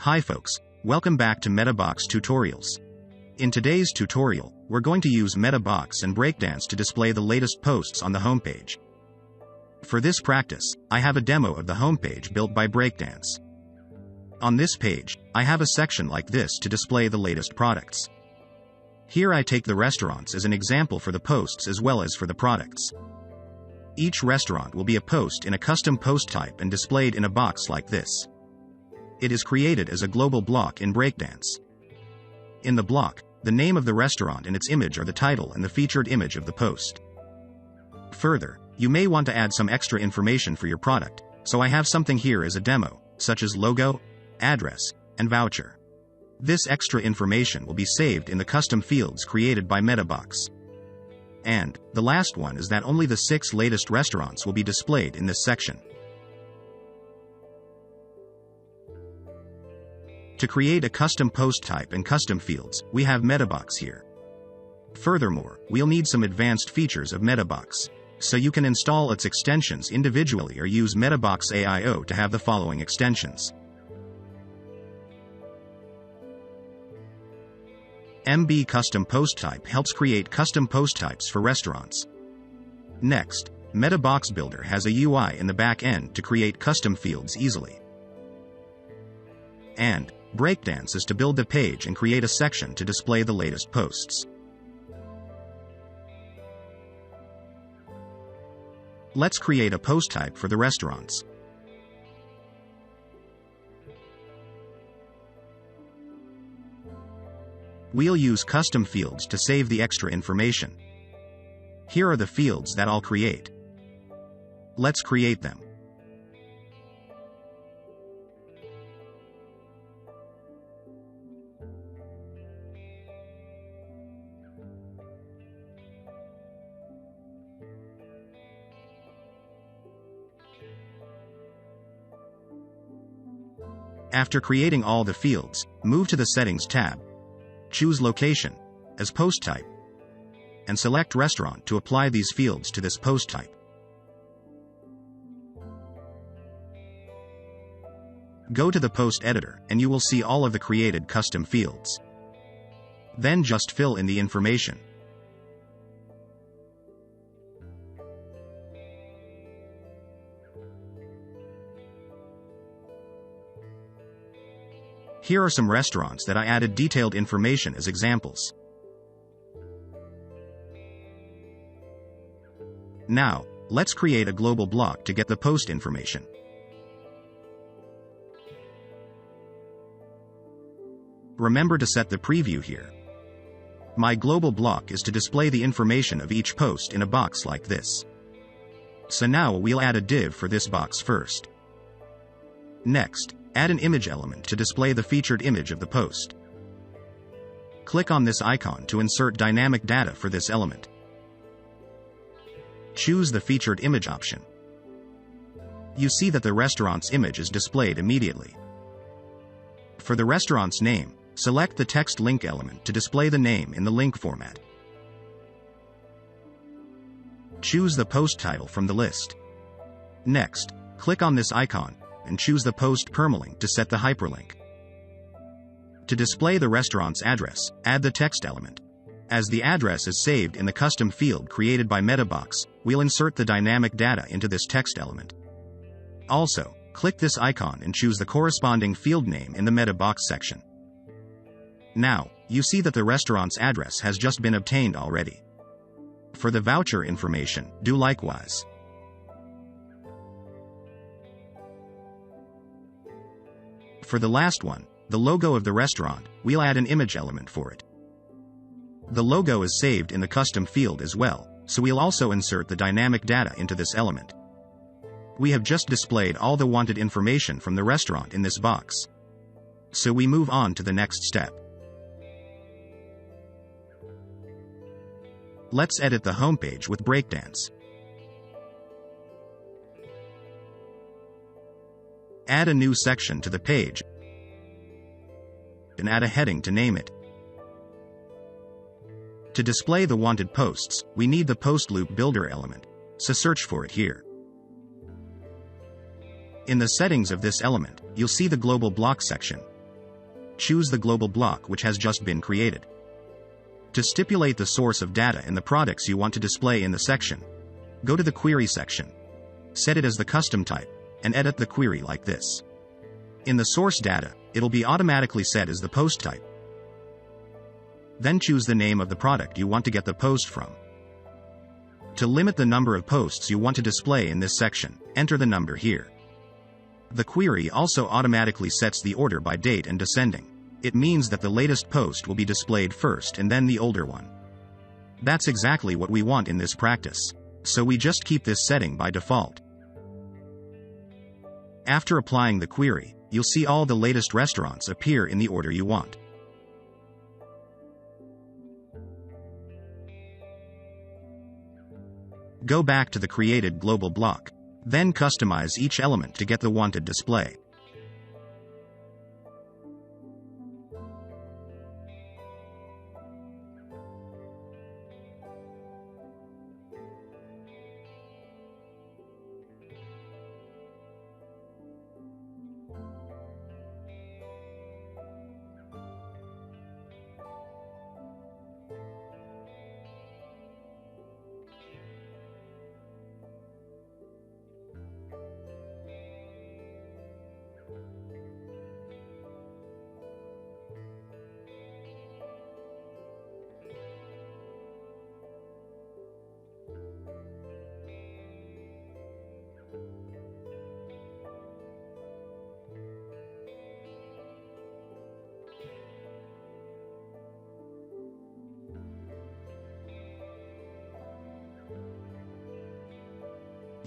Hi folks, welcome back to Meta Box Tutorials. In today's tutorial, we're going to use Meta Box and Breakdance to display the latest posts on the homepage. For this practice, I have a demo of the homepage built by Breakdance. On this page, I have a section like this to display the latest products. Here I take the restaurants as an example for the posts as well as for the products. Each restaurant will be a post in a custom post type and displayed in a box like this. It is created as a global block in Breakdance. In the block, the name of the restaurant and its image are the title and the featured image of the post. Further, you may want to add some extra information for your product, so I have something here as a demo, such as logo, address, and voucher. This extra information will be saved in the custom fields created by Meta Box. And the last one is that only the 6 latest restaurants will be displayed in this section. To create a custom post type and custom fields, we have Meta Box here. Furthermore, we'll need some advanced features of Meta Box, so you can install its extensions individually or use Meta Box AIO to have the following extensions. MB Custom Post Type helps create custom post types for restaurants. Next, Meta Box Builder has a UI in the back end to create custom fields easily. And Breakdance is to build the page and create a section to display the latest posts. Let's create a post type for the restaurants. We'll use custom fields to save the extra information. Here are the fields that I'll create. Let's create them. After creating all the fields, move to the Settings tab. Choose Location as post type, and select Restaurant to apply these fields to this post type. Go to the post editor and you will see all of the created custom fields. Then just fill in the information. Here are some restaurants that I added detailed information as examples. Now, let's create a global block to get the post information. Remember to set the preview here. My global block is to display the information of each post in a box like this. So now we'll add a div for this box first. Next, add an image element to display the featured image of the post. Click on this icon to insert dynamic data for this element. Choose the featured image option. You see that the restaurant's image is displayed immediately. For the restaurant's name, select the text link element to display the name in the link format. Choose the post title from the list. Next, click on this icon and choose the post permalink to set the hyperlink. To display the restaurant's address, add the text element. As the address is saved in the custom field created by Meta Box, we'll insert the dynamic data into this text element. Also, click this icon and choose the corresponding field name in the Meta Box section. Now, you see that the restaurant's address has just been obtained already. For the voucher information, do likewise. For the last one, the logo of the restaurant, we'll add an image element for it. The logo is saved in the custom field as well, so we'll also insert the dynamic data into this element. We have just displayed all the wanted information from the restaurant in this box. So we move on to the next step. Let's edit the homepage with Breakdance. Add a new section to the page and add a heading to name it. To display the wanted posts, we need the post loop builder element, so search for it here. In the settings of this element, you'll see the global block section. choose the global block which has just been created. To stipulate the source of data and the products you want to display in the section, go to the Query section. Set it as the custom type, and edit the query like this. In the source data, it'll be automatically set as the post type. Then choose the name of the product you want to get the post from. To limit the number of posts you want to display in this section, enter the number here. The query also automatically sets the order by date and descending. It means that the latest post will be displayed first and then the older one. That's exactly what we want in this practice. So we just keep this setting by default. After applying the query, you'll see all the latest restaurants appear in the order you want. Go back to the created global block. Then customize each element to get the wanted display.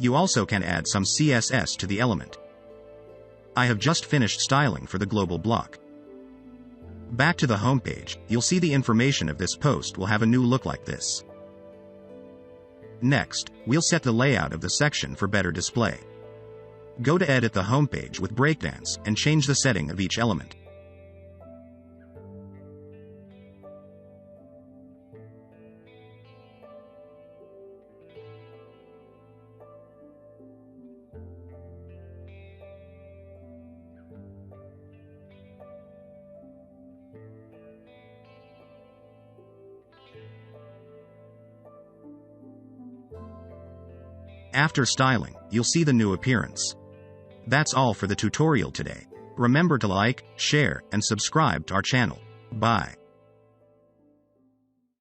You also can add some CSS to the element. I have just finished styling for the global block. Back to the home page, you'll see the information of this post will have a new look like this. Next, we'll set the layout of the section for better display. Go to Edit the home page with Breakdance and change the setting of each element. After styling, you'll see the new appearance. That's all for the tutorial today. Remember to like, share, and subscribe to our channel. Bye.